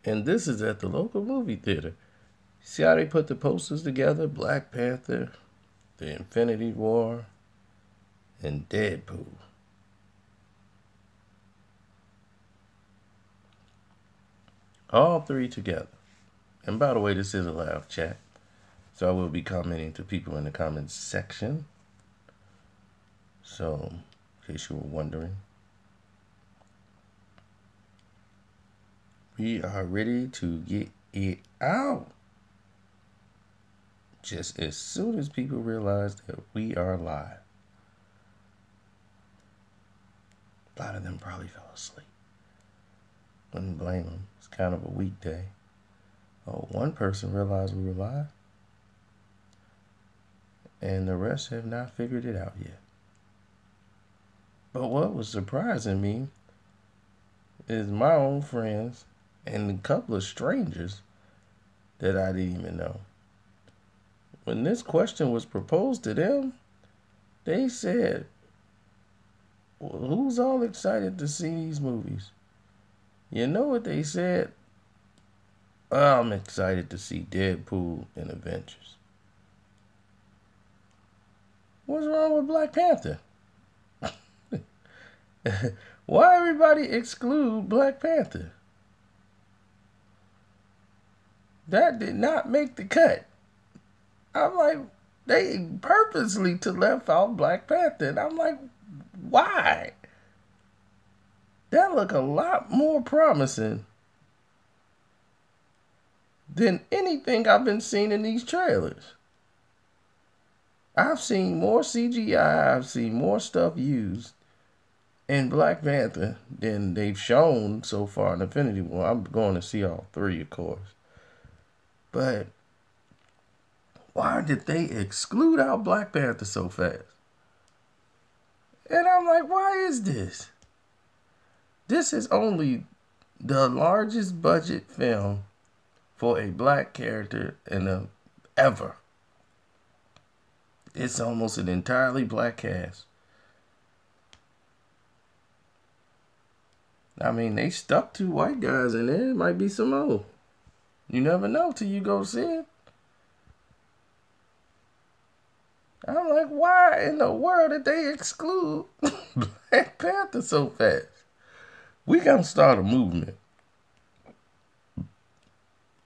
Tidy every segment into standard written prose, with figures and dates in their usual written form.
And this is at the local movie theater. See how they put the posters together? Black Panther, the Infinity War, and Deadpool. All three together. And by the way, this is a live chat, so I will be commenting to people in the comments section. So, in case you were wondering, we are ready to get it out. Just as soon as people realize that we are live. A lot of them probably fell asleep. Wouldn't blame them. It's kind of a weekday. Oh, one person realized we were live, and the rest have not figured it out yet. But what was surprising me is my own friends and a couple of strangers that I didn't even know. When this question was proposed to them, they said, well, who's all excited to see these movies? You know what they said? I'm excited to see Deadpool and Avengers. What's wrong with Black Panther? Why everybody exclude Black Panther? That did not make the cut. I'm like, they purposely to left out Black Panther. And I'm like, why? That look a lot more promising than anything I've been seeing in these trailers. I've seen more CGI, I've seen more stuff used in Black Panther than they've shown so far in Infinity War. I'm going to see all three, of course. But why did they exclude out Black Panther so fast? And I'm like, why is this? This is only the largest budget film for a black character ever. It's almost an entirely black cast. I mean, they stuck two white guys in there. It might be some more. You never know till you go see it. I'm like, why in the world did they exclude Black Panther so fast? We gotta start a movement.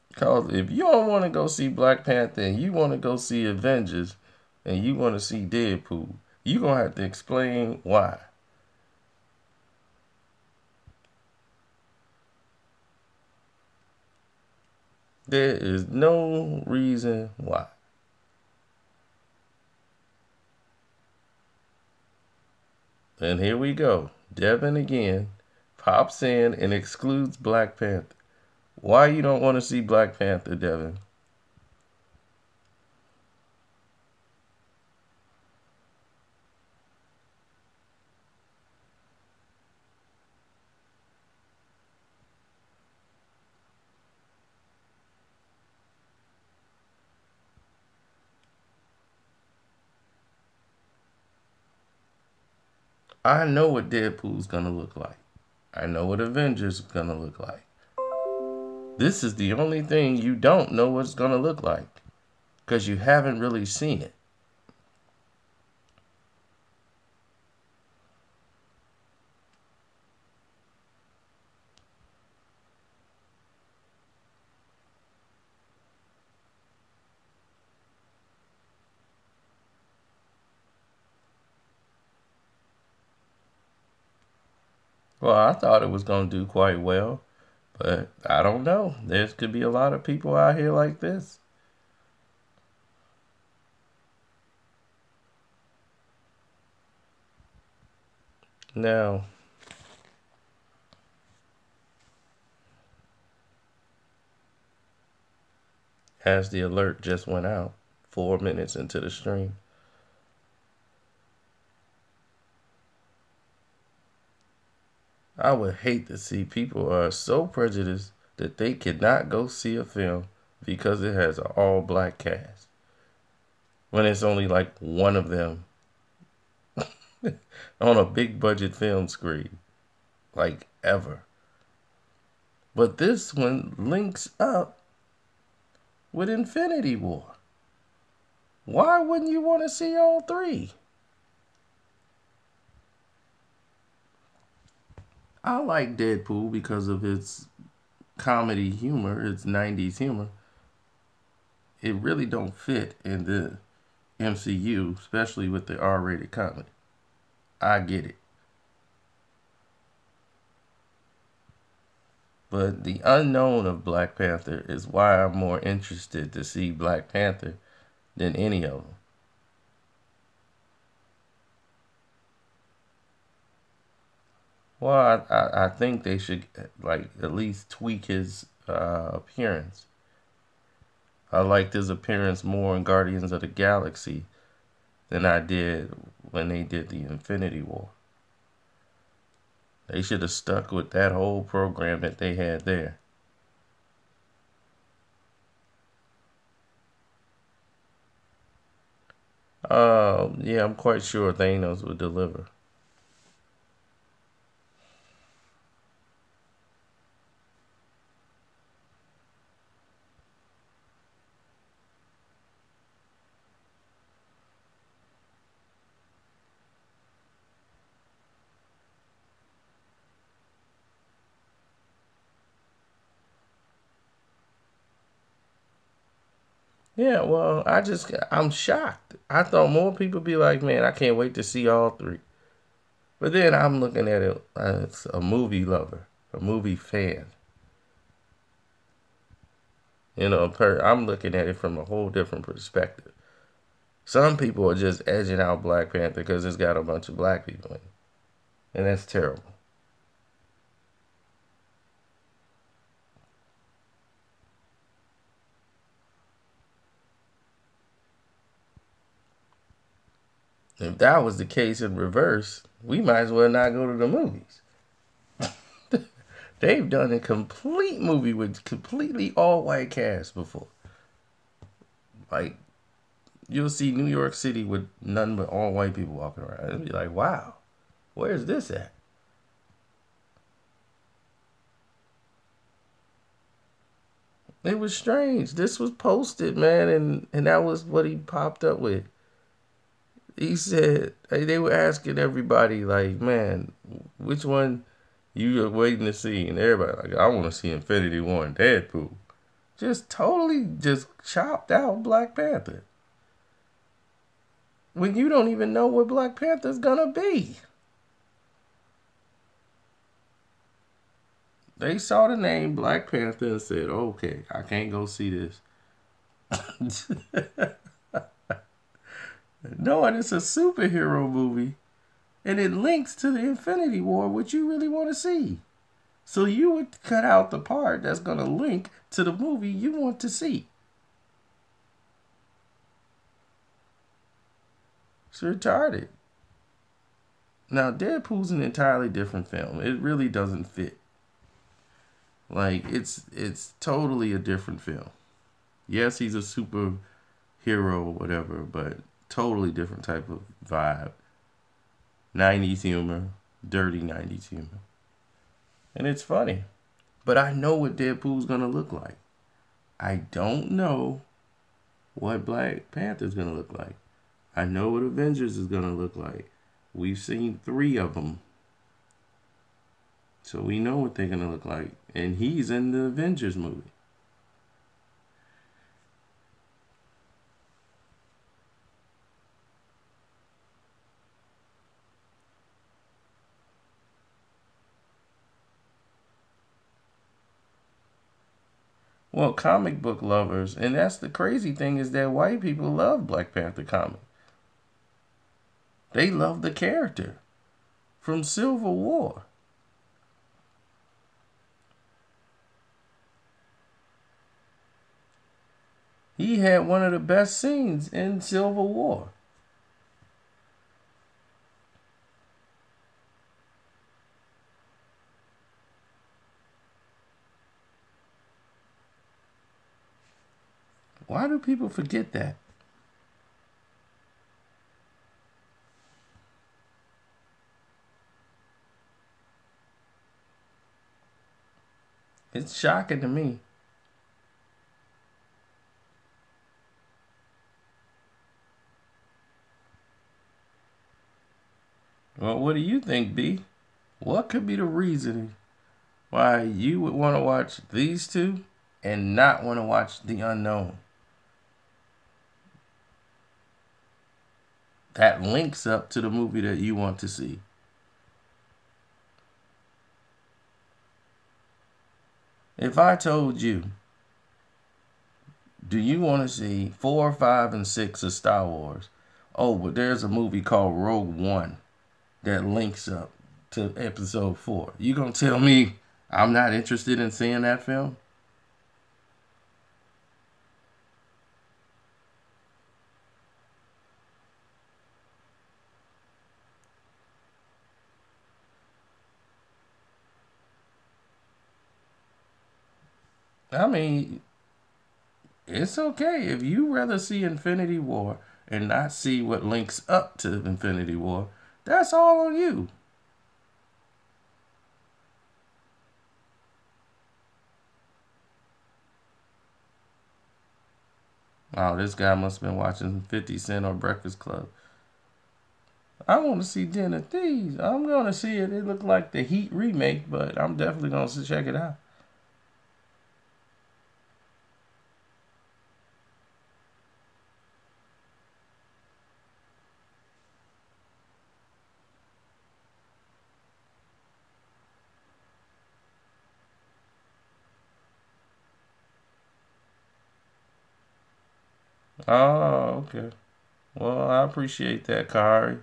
Because if you don't want to go see Black Panther and you want to go see Avengers and you want to see Deadpool, you're going to have to explain why. There is no reason why. And here we go. Devin again pops in and excludes Black Panther. Why you don't want to see Black Panther, Devin? I know what Deadpool's gonna look like. I know what Avengers is gonna look like. This is the only thing you don't know what it's gonna look like. Because you haven't really seen it. Well, I thought it was gonna do quite well. But I don't know. There could be a lot of people out here like this. Now, as the alert just went out, 4 minutes into the stream, I would hate to see people are so prejudiced that they cannot go see a film because it has an all black cast. When it's only like one of them on a big budget film screen. Like ever. But this one links up with Infinity War. Why wouldn't you want to see all three? I like Deadpool because of its comedy humor, its 90s humor. It really don't fit in the MCU, especially with the R-rated comedy. I get it. But the unknown of Black Panther is why I'm more interested to see Black Panther than any of them. Well, I think they should like at least tweak his appearance. I liked his appearance more in Guardians of the Galaxy than I did when they did the Infinity War. They should have stuck with that whole program that they had there. Yeah, I'm quite sure Thanos would deliver. Yeah, well, I'm shocked. I thought more people be like, man, I can't wait to see all three. But then I'm looking at it as a movie lover, a movie fan. I'm looking at it from a whole different perspective. Some people are just edging out Black Panther because it's got a bunch of black people in it. And that's terrible. If that was the case in reverse, we might as well not go to the movies. They've done a complete movie with completely all white cast before. Like, you'll see New York City with none but all white people walking around. It'll be like, wow, where's this at? It was strange. This was posted, man, and that was what he popped up with. He said they were asking everybody, like, man, which one you are waiting to see? And everybody like, I want to see Infinity War and Deadpool. Just totally just chopped out Black Panther. When you don't even know what Black Panther's gonna be. They saw the name Black Panther and said, okay, I can't go see this. Knowing it's a superhero movie and it links to the Infinity War, which you really want to see. So you would cut out the part that's going to link to the movie you want to see. It's retarded. Now, Deadpool's an entirely different film. It really doesn't fit. Like it's totally a different film. Yes, he's a superhero or whatever, but totally different type of vibe. 90s humor, dirty 90s humor. And it's funny. But I know what Deadpool's gonna look like. I don't know what Black Panther's gonna look like. I know what Avengers is gonna look like. We've seen three of them. So we know what they're gonna look like. And he's in the Avengers movie. Well, comic book lovers, and that's the crazy thing is that white people love Black Panther comic. They love the character from Civil War. He had one of the best scenes in Civil War. Why do people forget that? It's shocking to me. Well, what do you think, B? What could be the reason why you would want to watch these two and not want to watch The Unknown? That links up to the movie that you want to see. If I told you, do you want to see 4, 5, and 6 of Star Wars? Oh, but there's a movie called Rogue One that links up to episode 4. You gonna tell me I'm not interested in seeing that film? I mean, it's okay if you rather see Infinity War and not see what links up to Infinity War. That's all on you. Oh, this guy must have been watching 50 Cent or Breakfast Club. I want to see Den of Thieves. I'm going to see it. It looked like the Heat remake, but I'm definitely going to check it out. Oh, okay. Well, I appreciate that, Kari.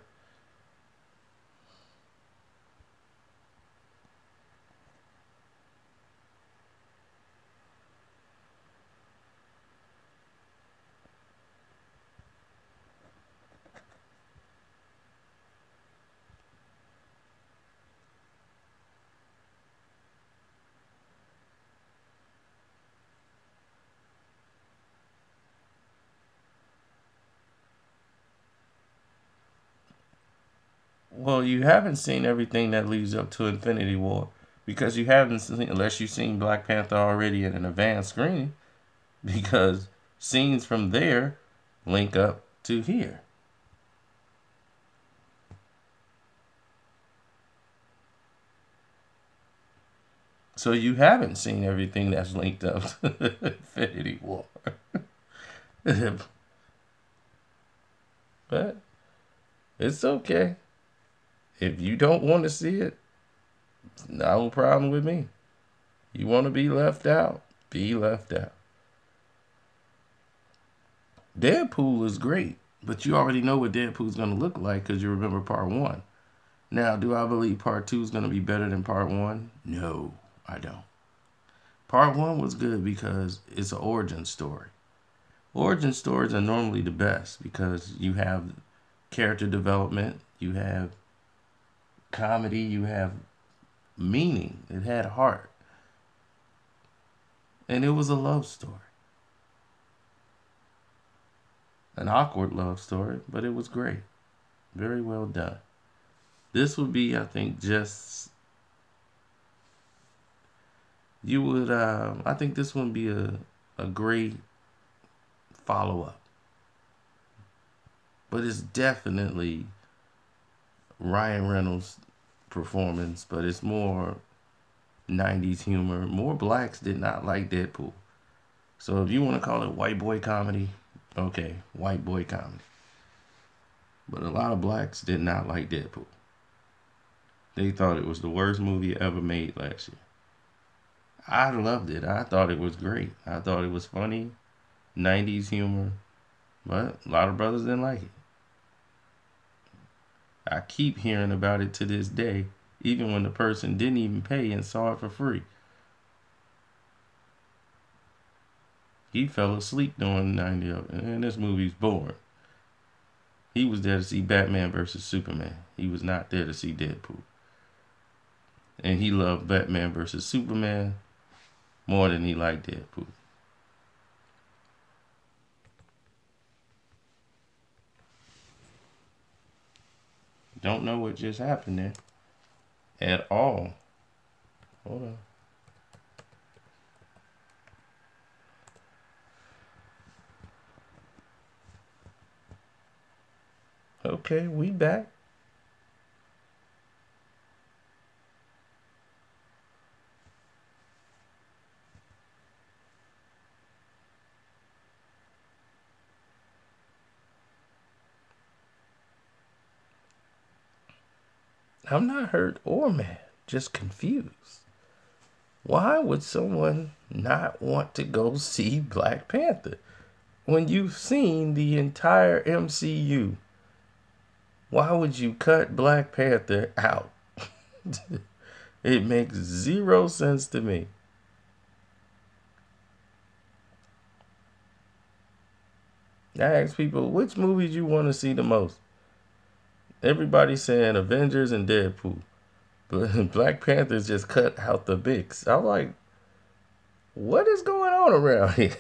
Well, you haven't seen everything that leads up to Infinity War because you haven't seen, unless you've seen Black Panther already in an advanced screening, because scenes from there link up to here. So you haven't seen everything that's linked up to Infinity War. But it's okay. If you don't want to see it, no problem with me. You want to be left out, be left out. Deadpool is great, but you already know what Deadpool's going to look like because you remember part one. Now, do I believe part two is going to be better than part one? No, I don't. Part one was good because it's an origin story. Origin stories are normally the best because you have character development, you have comedy, you have meaning. It had heart. And it was a love story. An awkward love story, but it was great. Very well done. This would be, I think, just you would. I think this would be a great follow up, but it's definitely Ryan Reynolds' performance, but it's more 90s humor. More blacks did not like Deadpool. So if you want to call it white boy comedy, okay, white boy comedy. But a lot of blacks did not like Deadpool. They thought it was the worst movie ever made last year. I loved it. I thought it was great. I thought it was funny, 90s humor, but a lot of brothers didn't like it. I keep hearing about it to this day, even when the person didn't even pay and saw it for free. He fell asleep during 90 of it, and this movie's boring. He was there to see Batman versus Superman. He was not there to see Deadpool. And he loved Batman versus Superman more than he liked Deadpool. Don't know what just happened there at all. Hold on. Okay, we back. I'm not hurt or mad, just confused. Why would someone not want to go see Black Panther when you've seen the entire MCU? Why would you cut Black Panther out? It makes zero sense to me. I ask people, which movies you want to see the most? Everybody's saying Avengers and Deadpool. But Black Panther's just cut out the mix. I'm like, what is going on around here?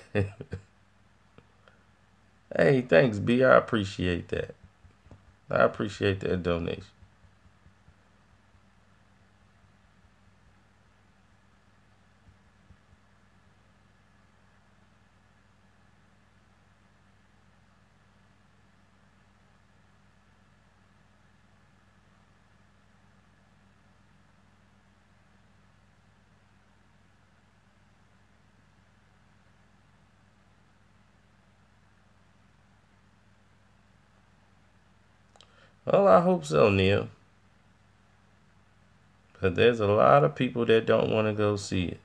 Hey, thanks, B. I appreciate that. I appreciate that donation. Well, I hope so, Neil. But there's a lot of people that don't want to go see it.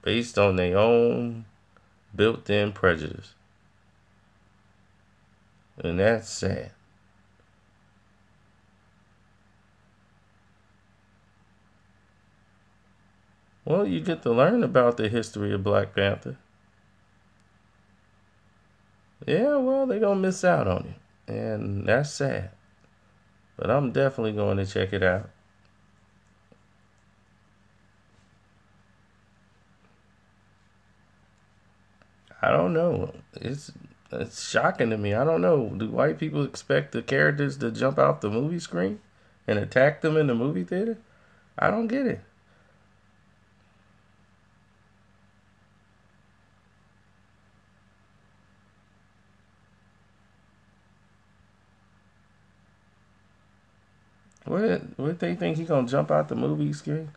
Based on their own built in prejudice. And that's sad. Well, you get to learn about the history of Black Panther. Yeah, well, they're going to miss out on it. And that's sad. But I'm definitely going to check it out. I don't know. It's shocking to me. I don't know. Do white people expect the characters to jump out the movie screen and attack them in the movie theater? I don't get it. What they think he gonna jump out the movie screen?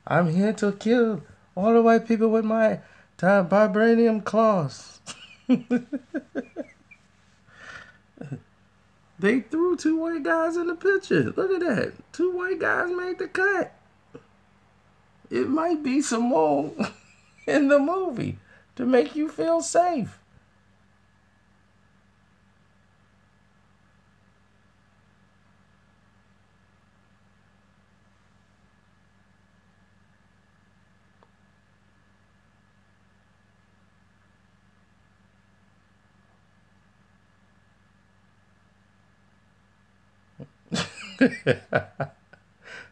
I'm here to kill all the white people with my vibranium claws. They threw two white guys in the picture. Look at that. Two white guys made the cut. It might be some more in the movie to make you feel safe.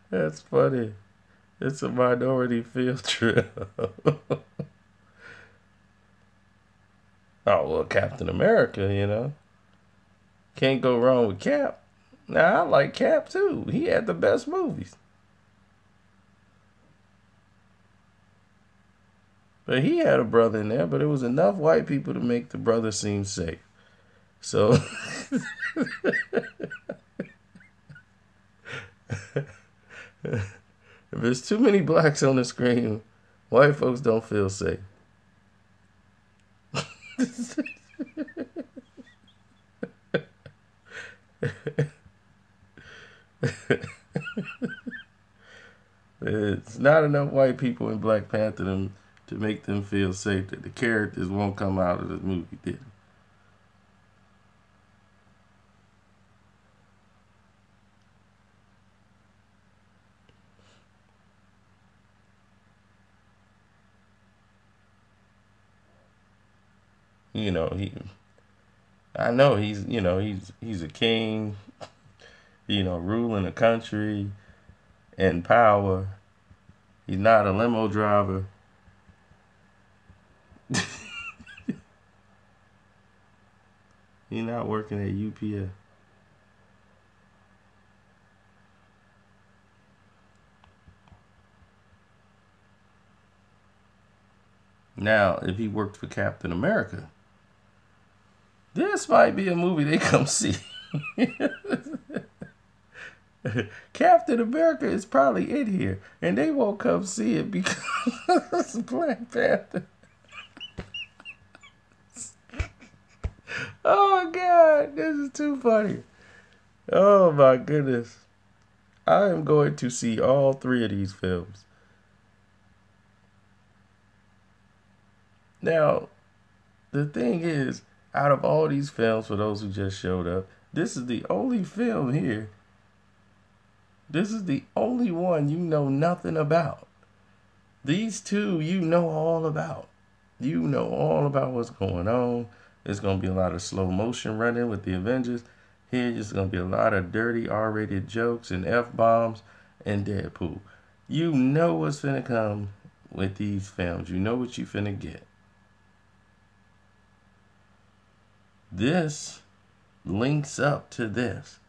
That's funny. It's a minority field trip. Oh, well, Captain America, Can't go wrong with Cap. Now, I like Cap too. He had the best movies. But he had a brother in there, but it was enough white people to make the brother seem safe. So, if there's too many blacks on the screen, white folks don't feel safe. It's not enough white people in Black Panther to make them feel safe that the characters won't come out of the movie theater. You know, he I know he's a king, ruling a country in power. He's not a limo driver. He's not working at UPS. Now, if he worked for Captain America, this might be a movie they come see. Captain America is probably in here, and they won't come see it because Black Panther. Oh God, this is too funny. Oh my goodness. I am going to see all three of these films. Now, the thing is, out of all these films, for those who just showed up, this is the only film here. This is the only one you know nothing about. These two you know all about. You know all about what's going on. There's going to be a lot of slow motion running with the Avengers. Here, just going to be a lot of dirty R-rated jokes and F-bombs and Deadpool. You know what's finna come with these films. You know what you finna get. This links up to this.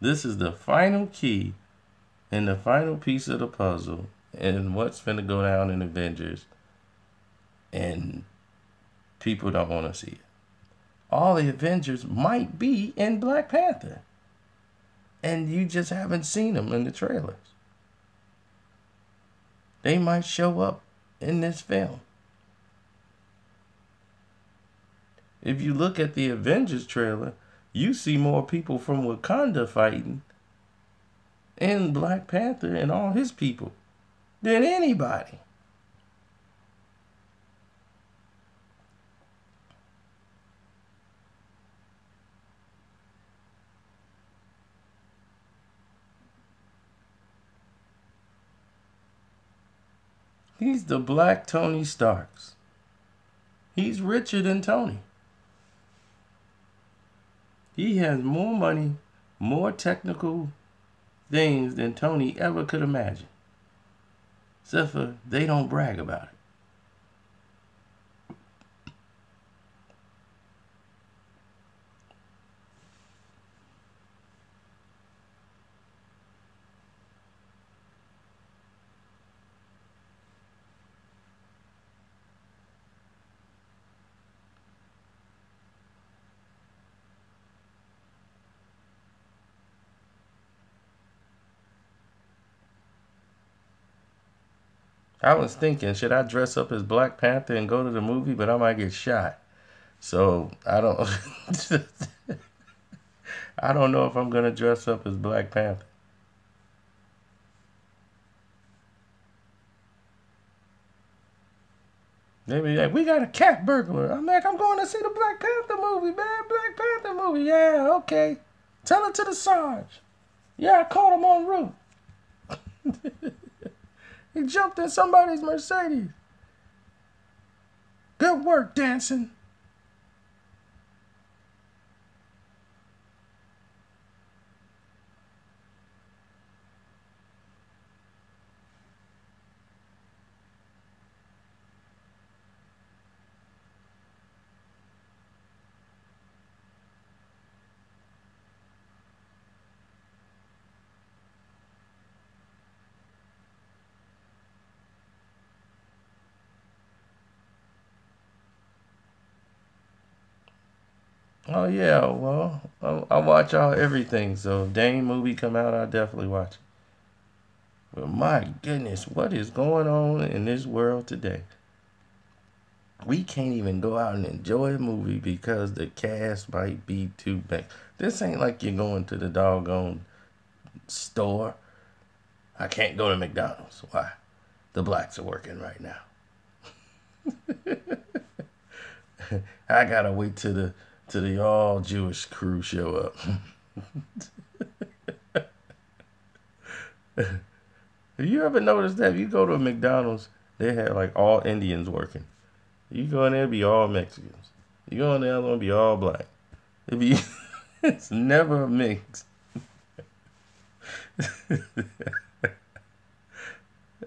This is the final key and the final piece of the puzzle and what's finna go down in Avengers. And people don't want to see it. All the Avengers might be in Black Panther. And you just haven't seen them in the trailers. They might show up in this film. If you look at the Avengers trailer, you see more people from Wakanda fighting in Black Panther and all his people than anybody. He's the Black Tony Starks. He's richer than Tony. He has more money, more technical things than Tony ever could imagine. Except for they don't brag about it. I was thinking, should I dress up as Black Panther and go to the movie? But I might get shot. So I don't I don't know if I'm gonna dress up as Black Panther. They be like, we got a cat burglar. I'm like, I'm going to see the Black Panther movie, man. Black Panther movie. Yeah, okay. Tell it to the Sarge. Yeah, I caught him en route. He jumped in somebody's Mercedes. Good work, dancing. Oh yeah, well, I watch all everything. So if Dane movie come out, I definitely watch it. But my goodness, what is going on in this world today? We can't even go out and enjoy a movie because the cast might be too big. This ain't like you're going to the doggone store. I can't go to McDonald's. Why? The blacks are working right now. I gotta wait till the all Jewish crew show up. Have you ever noticed that if you go to a McDonald's, they have like all Indians working? You go in there, be all Mexicans. You go in the other one, be all black. It be it's never a mix.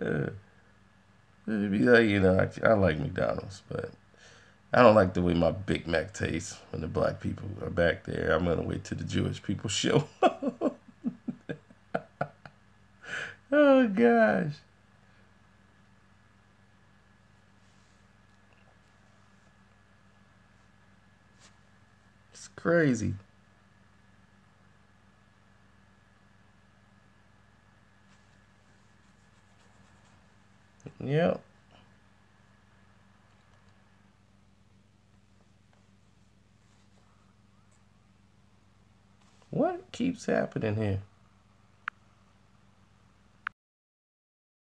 It'd be like, I like McDonald's, but I don't like the way my Big Mac tastes when the black people are back there. I'm gonna wait till the Jewish people show up. Oh gosh. crazy. Yep. What keeps happening here?